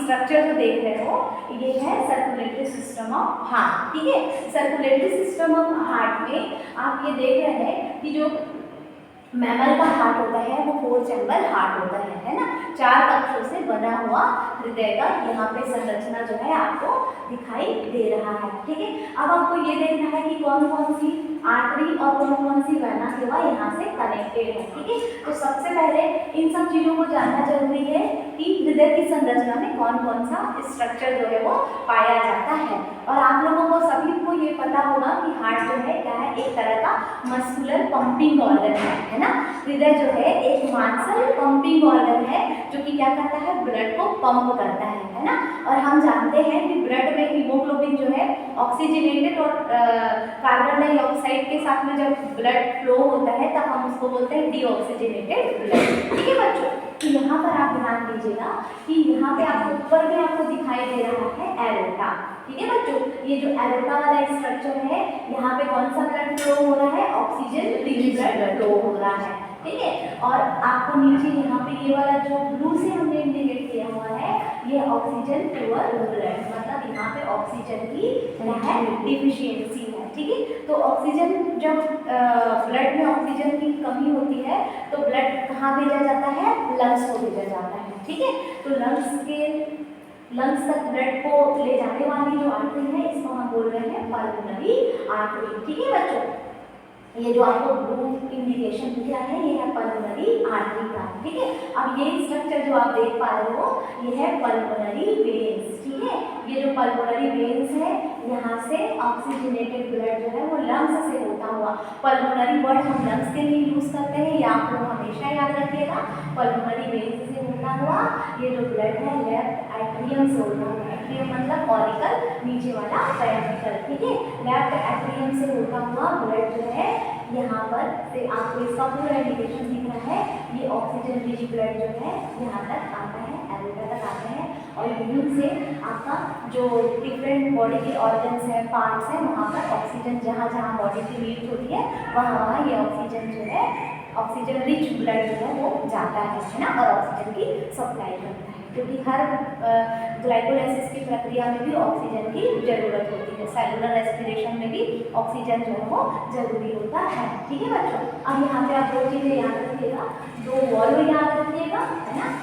Structure जो देख रहे हो ये है सर्कुलेटरी सिस्टम ऑफ हार्ट। ठीक है, सर्कुलेटरी सिस्टम ऑफ हार्ट में आप ये देख रहे हैं कि जो मैमल का हार्ट होता है वो 4 चैम्बर हार्ट होता है ना, 4 कक्षों से बना हुआ हृदय का यहाँ पे संरचना जो है आपको दिखाई दे रहा है। ठीक है, अब आपको ये देखना है कि कौन कौन सी आर्टरी और कौन कौन सी वेना सेवा यहाँ से कनेक्टेड है। ठीक है, तो सबसे पहले इन सब चीज़ों को जानना जरूरी है कि हृदय की संरचना में कौन कौन सा स्ट्रक्चर जो है वो पाया जाता है। और आप लोगों को सभी को ये पता होगा कि हार्ट जो है क्या है, एक तरह का मस्कुलर पंपिंग ऑर्गन है ना। हृदय जो है एक मांसल पंपिंग ऑर्गन है जो कि क्या करता है, ब्लड को पंप करता है ना। और हम जानते हैं कि ब्लड में हीमोग्लोबिन जो है ऑक्सीजनेटेड और कार्बन डाइऑक्साइड के साथ में जब ब्लड फ्लो होता है तब हम उसको बोलते हैं डीऑक्सीजनेटेड ब्लड। ठीक है बच्चों, तो यहाँ पर आप ध्यान दीजिएगा कि यहाँ पे आपको ऊपर में आपको दिखाई दे रहा है एरोटा। ठीक है बच्चों, ये जो एरोटा वाला स्ट्रक्चर है यहाँ पे कौन सा ब्लड फ्लो हो रहा है, ऑक्सीजन रिच ब्लड फ्लो हो रहा है। ठीक है, और आपको नीचे यहाँ पे ये वाला जो ब्लू से हमने इंडिकेट किया हुआ है ये ऑक्सीजन पुअर ब्लड, मतलब यहाँ पे ऑक्सीजन की डिफिशियंसी है। ठीक है, तो ऑक्सीजन जब ब्लड में ऑक्सीजन की कमी होती है तो ब्लड कहाँ भेजा जाता है, लंग्स को भेजा जाता है। ठीक है, तो लंग्स तक ब्लड को ले जाने वाली जो आर्टरी है इसको हम बोल रहे हैं पल्मोनरी आर्टरी। ठीक है बच्चों, ये जो आपको ब्लू इंडिकेशन दिख रहा है ये है पल्मोनरी आर्टरी का। ठीक है, अब ये स्ट्रक्चर जो आप देख पा रहे हो ये है पल्मोनरी वेन्स। ठीक है, ये जो पल्मोनरी वेन्स है यहाँ से ऑक्सीजनेटेड ब्लड जो है वो लंग्स से होता हुआ, पल्मोनरी वर्ड हम लंग्स के लिए यूज करते हैं, ये आप लोग हमेशा याद रखिएगा। पल्मोनरी वेन्स से होता हुआ ये जो ब्लड है लेफ्ट एट्रियम से होता हुआ, एट्रियम मतलब ऑरिकल नीचे वाला वेंट्रिकल। ठीक है, लेफ्ट एट्रियम से होता हुआ ब्लड जो है यहाँ पर से आपको इसका पूरा इंडिकेशन दिख रहा है, ये ऑक्सीजन रिच ब्लड जो है यहाँ तक आता है, एरोटा तक आता है। और यूरिन से आपका जो डिफरेंट बॉडी के ऑर्गन्स है, पार्ट्स हैं, वहाँ पर ऑक्सीजन जहाँ जहाँ बॉडी की नीड होती है वहाँ ये ऑक्सीजन जो है, ऑक्सीजन रिच ब्लड जो है वो जाता है ना, और ऑक्सीजन की सप्लाई करता है, क्योंकि हर ग्लाइकोलाइसिस की प्रक्रिया में भी ऑक्सीजन की जरूरत होती है, सेलुलर रेस्पिरेशन में भी ऑक्सीजन जो है वो जरूरी होता है। ठीक है बच्चों, अब यहाँ पे आप 2 चीज़ें याद रखिएगा, 2 वॉल्व याद रखिएगा है ना।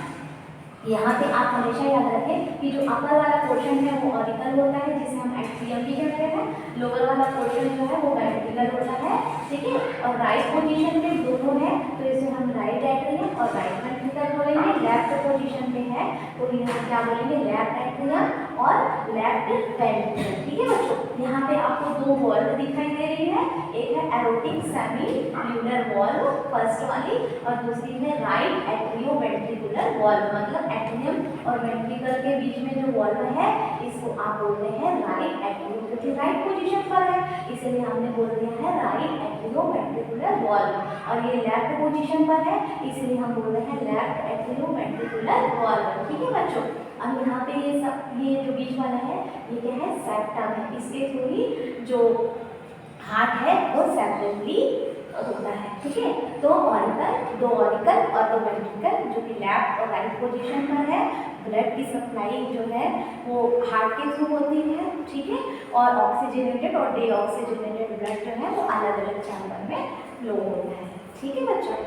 यहाँ पे आप हमेशा याद रखें कि जो अपर वाला पोर्शन है वो ऑरिकल होता है जिसे हम एट्रियम भी कहते हैं, लोअर वाला पोर्शन जो है वो वेंट्रिकल होता है। ठीक है, और राइट पोजीशन पे दोनों है तो इसे हम राइट एट्रियम और राइट वेंट्रिकल बोलेंगे। लेफ्ट पोजीशन पे है तो ये हम क्या बोलेंगे, लेफ्ट एट्रियम और लेफ्ट वेंट्रिकल। ठीक है बच्चों, यहाँ पे आपको 2 वॉल्व दिखाई दे रही है, एक है aortic semi lunar valve first वाली, और दूसरी है राइट एट्रियो वेंट्रिकुलर वॉल्व, मतलब एट्रियम और वेंट्रिकल के बीच में जो वॉल्व है इसको आप बोलते हैं राइट एट्रियो, क्योंकि राइट पोजीशन पर है इसलिए हमने बोल दिया है राइट एट्रियो वेंट्रिकुलर वॉल्व। और ये लेफ्ट पोजीशन पर है इसलिए हम बोल रहे हैं लेफ्ट एट्रियो वेंट्रिकुलर वॉल्व। ठीक है बच्चों, अब यहाँ पे ये जो बीच वाला है ये क्या है, सेप्टम है, इसके थ्रू ही जो हार्ट है वो सेपरेटली होता है। ठीक है, 2 ऑरिकल और 2 वेंट्रिकल जो कि लेफ्ट और राइट पोजीशन पर है। ब्लड की सप्लाई जो है वो हार्ट के थ्रू होती है। ठीक है, और ऑक्सीजनेटेड और डीऑक्सीजनेटेड ब्लड जो है वो अलग अलग चैम्बर में फ्लो होता है। ठीक है बच्चों।